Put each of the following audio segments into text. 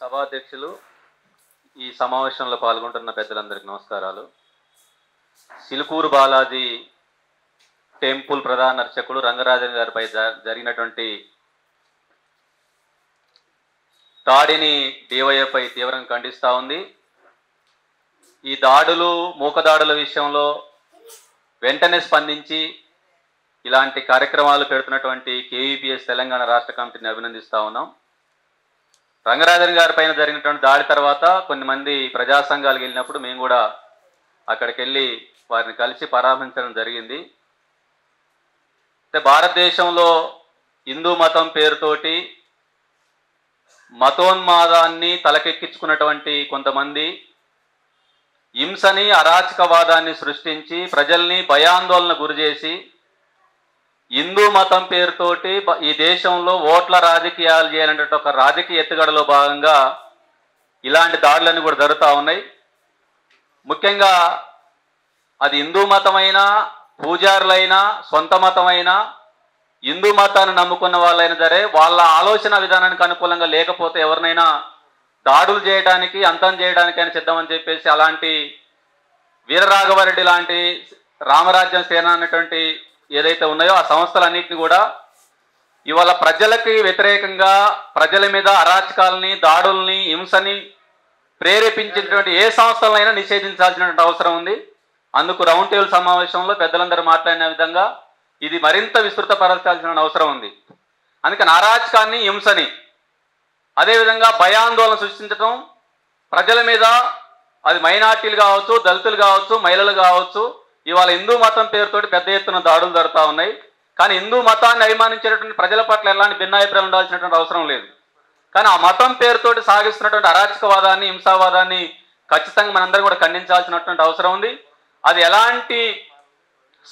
సభాధ్యక్షులు, ఈ సమావేశంలో పాల్గొంటున్న పెద్దలందరికీ నమస్కారాలు. సిలుకూరు బాలాజీ టెంపుల్ ప్రధాన అర్చకుడు రంగరాజన్ గారిపై జరిగినటువంటి దాడిని డివైఎఫ్ఐ తీవ్రంగా ఖండిస్తూ ఉంది. ఈ దాడులు, మూకదాడుల విషయంలో వెంటనే స్పందించి ఇలాంటి కార్యక్రమాలు పెడుతున్నటువంటి కేవీపీఎస్ తెలంగాణ రాష్ట్ర కమిటీని అభినందిస్తూ ఉన్నాం. రంగరాజన్ గారి పైన జరిగినటువంటి దాడి తర్వాత కొంతమంది ప్రజా సంఘాలకు వెళ్ళినప్పుడు మేము కూడా అక్కడికి వెళ్ళి వారిని కలిసి పరామర్శించడం జరిగింది. భారతదేశంలో హిందూ మతం పేరుతోటి మతోన్మాదాన్ని తలకెక్కించుకున్నటువంటి కొంతమంది హింసని, అరాచకవాదాన్ని సృష్టించి ప్రజల్ని భయాందోళన గురిచేసి హిందూ మతం పేరుతోటి ఈ దేశంలో ఓట్ల రాజకీయాలు చేయాలంటే ఒక రాజకీయ ఎత్తుగడలో భాగంగా ఇలాంటి దాడులన్నీ కూడా జరుగుతూ ఉన్నాయి. ముఖ్యంగా అది హిందూ మతమైనా, పూజారులైనా, సొంత మతమైనా, హిందూ మతాన్ని నమ్ముకున్న వాళ్ళైనా సరే వాళ్ళ ఆలోచన విధానానికి అనుకూలంగా లేకపోతే ఎవరినైనా దాడులు చేయడానికి, అంతం చేయడానికైనా సిద్ధమని చెప్పేసి అలాంటి వీరరాఘవరెడ్డి లాంటి రామరాజ్యం సేన అనేటువంటి ఏదైతే ఉన్నాయో ఆ సంస్థలన్నింటినీ కూడా ఇవాళ ప్రజలకి వ్యతిరేకంగా ప్రజల మీద అరాచకాలని, దాడుల్ని, హింసని ప్రేరేపించేటువంటి ఏ సంస్థలైనా నిషేధించాల్సినటువంటి అవసరం ఉంది. అందుకు రౌండ్ టేబుల్ సమావేశంలో పెద్దలందరూ మాట్లాడిన విధంగా ఇది మరింత విస్తృతపరచాల్సిన అవసరం ఉంది. అందుకని అరాచకాన్ని, హింసని, అదేవిధంగా భయాందోళన సృష్టించడం, ప్రజల మీద, అది మైనార్టీలు కావచ్చు, దళితులు కావచ్చు, మహిళలు కావచ్చు, ఇవాళ హిందూ మతం పేరుతోటి పెద్ద ఎత్తున దాడులు జరుగుతూ ఉన్నాయి. కానీ హిందూ మతాన్ని అభిమానించేటటువంటి ప్రజల పట్ల ఎలాంటి భిన్నాభిప్రాయాలు ఉండాల్సినటువంటి అవసరం లేదు. కానీ ఆ మతం పేరుతోటి సాగిస్తున్నటువంటి అరాచకవాదాన్ని, హింసావాదాన్ని ఖచ్చితంగా మనందరం కూడా ఖండించాల్సినటువంటి అవసరం ఉంది. అది ఎలాంటి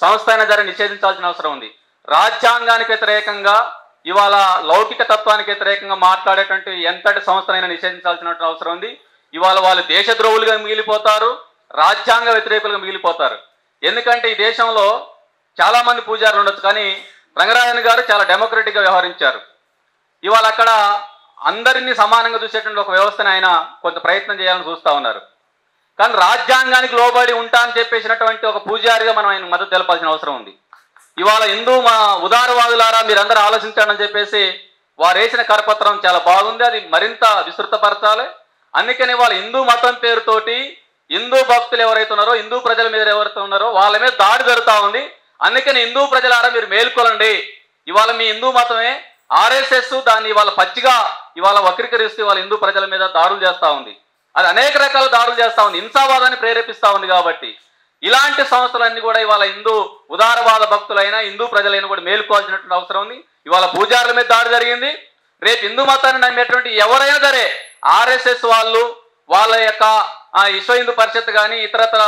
సంస్థ అయినా సరే నిషేధించాల్సిన అవసరం ఉంది. రాజ్యాంగానికి వ్యతిరేకంగా, ఇవాళ లౌకిక తత్వానికి వ్యతిరేకంగా మాట్లాడేటువంటి ఎంతటి సంస్థనైనా నిషేధించాల్సినటువంటి అవసరం ఉంది. ఇవాళ వాళ్ళు దేశద్రోహులుగా మిగిలిపోతారు, రాజ్యాంగ వ్యతిరేకులుగా మిగిలిపోతారు. ఎందుకంటే ఈ దేశంలో చాలామంది పూజారులు ఉండొచ్చు, కానీ రంగరాజన్ గారు చాలా డెమోక్రటిక్గా వ్యవహరించారు. ఇవాళ అక్కడ అందరినీ సమానంగా చూసేటువంటి ఒక వ్యవస్థని ఆయన కొంత ప్రయత్నం చేయాలని చూస్తూ ఉన్నారు. కానీ రాజ్యాంగానికి లోబడి ఉంటా అని చెప్పేసినటువంటి ఒక పూజారిగా మనం ఆయన మద్దతు తెలపాల్సిన అవసరం ఉంది. ఇవాళ హిందూ ఉదారవాదులారా మీరందరూ ఆలోచించండి అని చెప్పేసి వారు వేసిన కరపత్రం చాలా బాగుంది. అది మరింత విస్తృతపరచాలి. అందుకని వాళ్ళ హిందూ మతం పేరుతోటి హిందూ భక్తులు ఎవరైతే ఉన్నారో, హిందూ ప్రజల మీద ఎవరైతే ఉన్నారో వాళ్ళ మీద దాడి జరుగుతూ ఉంది. అందుకని హిందూ ప్రజలారా మీరు మేల్కొనండి. ఇవాళ మీ హిందూ మతమే ఆర్ఎస్ఎస్ దాన్ని ఇవాళ పచ్చిగా ఇవాళ వక్రీకరిస్తూ ఇవాళ హిందూ ప్రజల మీద దాడులు చేస్తూ ఉంది. అది అనేక రకాల దాడులు చేస్తూ ఉంది, హింసావాదాన్ని ప్రేరేపిస్తూ ఉంది. కాబట్టి ఇలాంటి సంస్థలన్నీ కూడా ఇవాళ హిందూ ఉదారవాద భక్తులైనా, హిందూ ప్రజలైనా కూడా మేలుకోవాల్సినటువంటి అవసరం ఉంది. ఇవాళ పూజారుల మీద దాడి జరిగింది. రేపు హిందూ మతాన్ని నమ్మేటువంటి ఎవరైనా సరే ఆర్ఎస్ఎస్ వాళ్ళు, వాళ్ళ యొక్క విశ్వ హిందూ పరిషత్ కానీ, ఇతరత్ర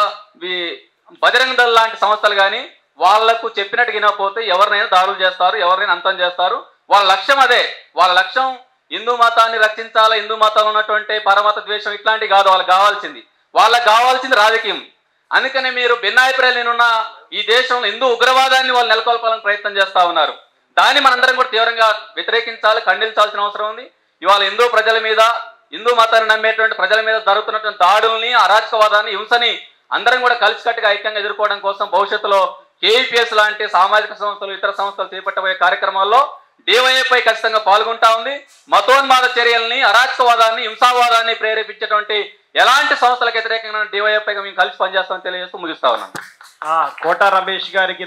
బజరంగ దళ్ లాంటి సంస్థలు కానీ వాళ్లకు చెప్పినట్టు వినకపోతే ఎవరినైనా దాడులు చేస్తారు, ఎవరినైనా అంతం చేస్తారు. వాళ్ళ లక్ష్యం అదే. వాళ్ళ లక్ష్యం హిందూ మతాన్ని రక్షించాలి, హిందూ మతంలో ఉన్నటువంటి పరమత ద్వేషం ఇట్లాంటివి కాదు. వాళ్ళకి కావాల్సింది రాజకీయం. అందుకని మీరు భిన్నాభిప్రాయాలు నేనున్న ఈ దేశంలో హిందూ ఉగ్రవాదాన్ని వాళ్ళు నెలకొల్పాలని ప్రయత్నం చేస్తూ ఉన్నారు. దాన్ని మనందరం కూడా తీవ్రంగా వ్యతిరేకించాలి, ఖండించాల్సిన అవసరం ఉంది. ఇవాళ హిందూ ప్రజల మీద, హిందూ మతాన్ని నమ్మేటువంటి ప్రజల మీద జరుగుతున్నటువంటి దాడుల్ని, అరాచకవాదాన్ని, హింసని అందరం కూడా కలిసికట్టుగా ఐక్యంగా ఎదుర్కోవడం కోసం భవిష్యత్తులో కేవీపీఎస్ లాంటి సామాజిక సంస్థలు, ఇతర సంస్థలు చేపట్టబోయే కార్యక్రమాల్లో డివైఎఫ్ఐ ఖచ్చితంగా పాల్గొంటా ఉంది. మతోన్మాద చర్యల్ని, అరాచకవాదాన్ని, హింసావాదాన్ని ప్రేరేపించేటువంటి ఎలాంటి సంస్థలకు వ్యతిరేకంగా డివైఎఫ్ఐగా మేము కలిసి పనిచేస్తామని తెలియజేస్తూ ముగిస్తా ఉన్నాం. కోట రమేష్ గారికి